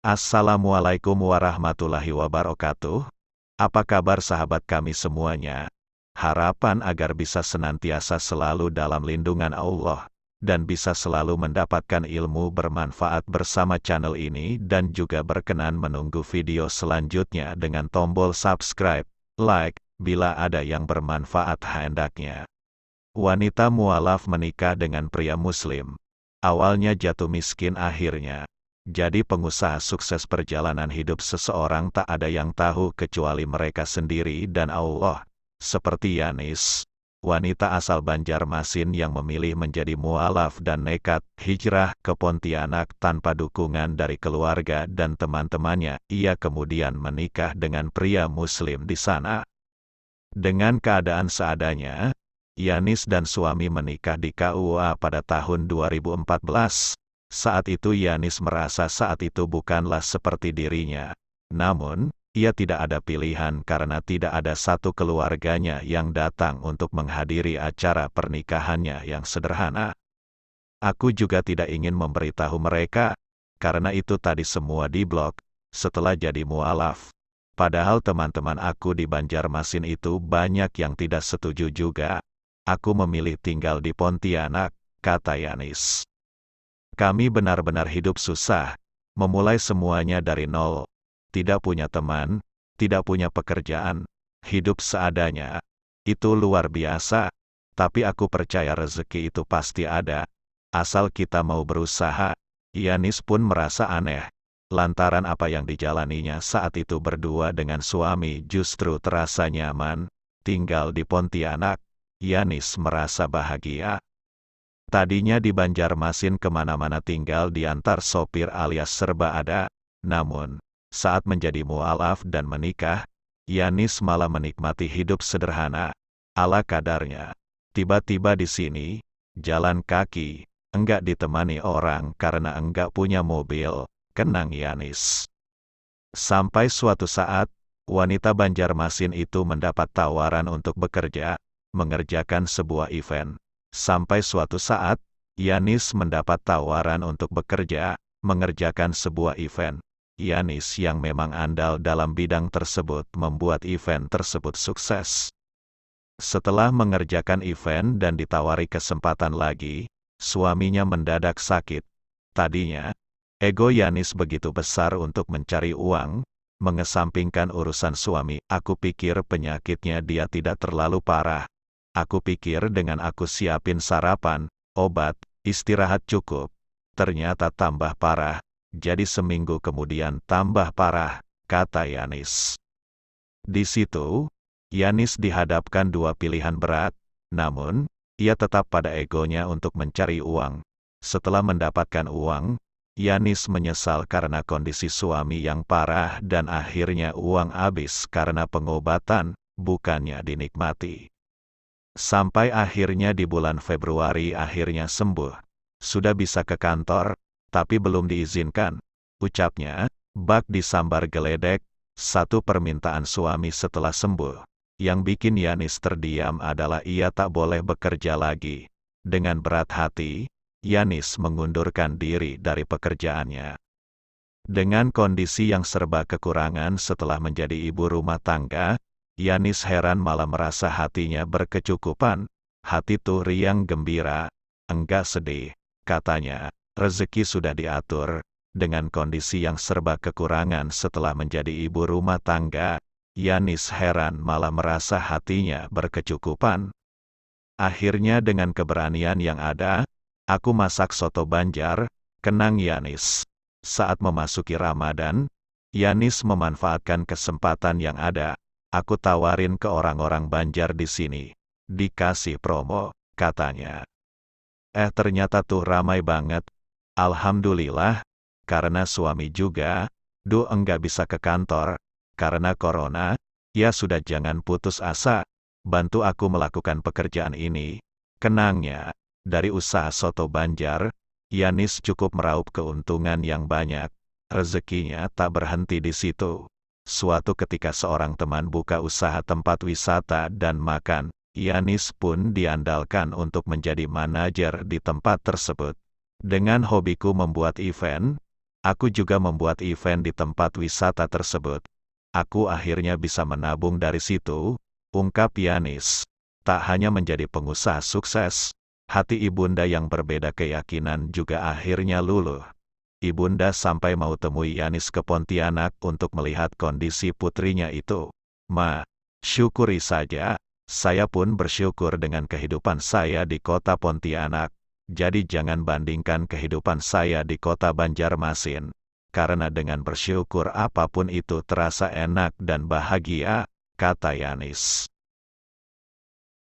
Assalamualaikum warahmatullahi wabarakatuh. Apa kabar sahabat kami semuanya? Harapan agar bisa senantiasa selalu dalam lindungan Allah, dan bisa selalu mendapatkan ilmu bermanfaat bersama channel ini dan juga berkenan menunggu video selanjutnya dengan tombol subscribe, like, bila ada yang bermanfaat hendaknya. Wanita mualaf menikah dengan pria muslim. Awalnya jatuh miskin akhirnya jadi pengusaha sukses. Perjalanan hidup seseorang tak ada yang tahu kecuali mereka sendiri dan Allah. Seperti Yanis, wanita asal Banjarmasin yang memilih menjadi mualaf dan nekat hijrah ke Pontianak tanpa dukungan dari keluarga dan teman-temannya. Ia kemudian menikah dengan pria muslim di sana. Dengan keadaan seadanya, Yanis dan suami menikah di KUA pada tahun 2014. Saat itu Yanis merasa saat itu bukanlah seperti dirinya. Namun, ia tidak ada pilihan karena tidak ada satu keluarganya yang datang untuk menghadiri acara pernikahannya yang sederhana. Aku juga tidak ingin memberitahu mereka, karena itu tadi semua diblok, setelah jadi mualaf. Padahal teman-teman aku di Banjarmasin itu banyak yang tidak setuju juga. Aku memilih tinggal di Pontianak, kata Yanis. Kami benar-benar hidup susah, memulai semuanya dari nol. Tidak punya teman, tidak punya pekerjaan, hidup seadanya. Itu luar biasa, tapi aku percaya rezeki itu pasti ada. Asal kita mau berusaha. Yanis pun merasa aneh, lantaran apa yang dijalaninya saat itu berdua dengan suami justru terasa nyaman. Tinggal di Pontianak, Yanis merasa bahagia. Tadinya di Banjarmasin kemana-mana tinggal diantar sopir alias serba ada. Namun, saat menjadi mualaf dan menikah, Yanis malah menikmati hidup sederhana, ala kadarnya. Tiba-tiba di sini, jalan kaki, enggak ditemani orang karena enggak punya mobil, kenang Yanis. Sampai suatu saat, wanita Banjarmasin itu mendapat tawaran untuk bekerja, mengerjakan sebuah event. Sampai suatu saat, Yanis mendapat tawaran untuk bekerja, mengerjakan sebuah event. Yanis yang memang andal dalam bidang tersebut membuat event tersebut sukses. Setelah mengerjakan event dan ditawari kesempatan lagi, suaminya mendadak sakit. Tadinya, ego Yanis begitu besar untuk mencari uang, mengesampingkan urusan suami. Aku pikir penyakitnya dia tidak terlalu parah. Aku pikir dengan aku siapin sarapan, obat, istirahat cukup. Ternyata tambah parah, jadi seminggu kemudian tambah parah, kata Yanis. Di situ, Yanis dihadapkan dua pilihan berat, namun, ia tetap pada egonya untuk mencari uang. Setelah mendapatkan uang, Yanis menyesal karena kondisi suami yang parah dan akhirnya uang habis karena pengobatan, bukannya dinikmati. Sampai akhirnya di bulan Februari akhirnya sembuh. Sudah bisa ke kantor, tapi belum diizinkan. Ucapnya, bak disambar geledek, satu permintaan suami setelah sembuh. Yang bikin Yanis terdiam adalah ia tak boleh bekerja lagi. Dengan berat hati, Yanis mengundurkan diri dari pekerjaannya. Dengan kondisi yang serba kekurangan setelah menjadi ibu rumah tangga, Yanis heran malah merasa hatinya berkecukupan. Hati tuh riang gembira, enggak sedih. Katanya, rezeki sudah diatur. Dengan kondisi yang serba kekurangan setelah menjadi ibu rumah tangga, Yanis heran malah merasa hatinya berkecukupan. Akhirnya dengan keberanian yang ada, aku masak soto Banjar, kenang Yanis. Saat memasuki Ramadan, Yanis memanfaatkan kesempatan yang ada. Aku tawarin ke orang-orang Banjar di sini. Dikasih promo, katanya. Ternyata tuh ramai banget. Alhamdulillah, karena suami juga, enggak bisa ke kantor. Karena corona, ya sudah jangan putus asa. Bantu aku melakukan pekerjaan ini. Kenangnya, dari usaha soto Banjar, Yanis cukup meraup keuntungan yang banyak. Rezekinya tak berhenti di situ. Suatu ketika seorang teman buka usaha tempat wisata dan makan, Yanis pun diandalkan untuk menjadi manajer di tempat tersebut. Dengan hobiku membuat event, Aku juga membuat event di tempat wisata tersebut. Aku akhirnya bisa menabung dari situ, ungkap Yanis. Tak hanya menjadi pengusaha sukses, hati ibunda yang berbeda keyakinan juga akhirnya luluh. Ibunda sampai mau temui Yanis ke Pontianak untuk melihat kondisi putrinya itu. Ma, syukuri saja. Saya pun bersyukur dengan kehidupan saya di kota Pontianak. Jadi jangan bandingkan kehidupan saya di kota Banjarmasin. Karena dengan bersyukur apapun itu terasa enak dan bahagia, kata Yanis.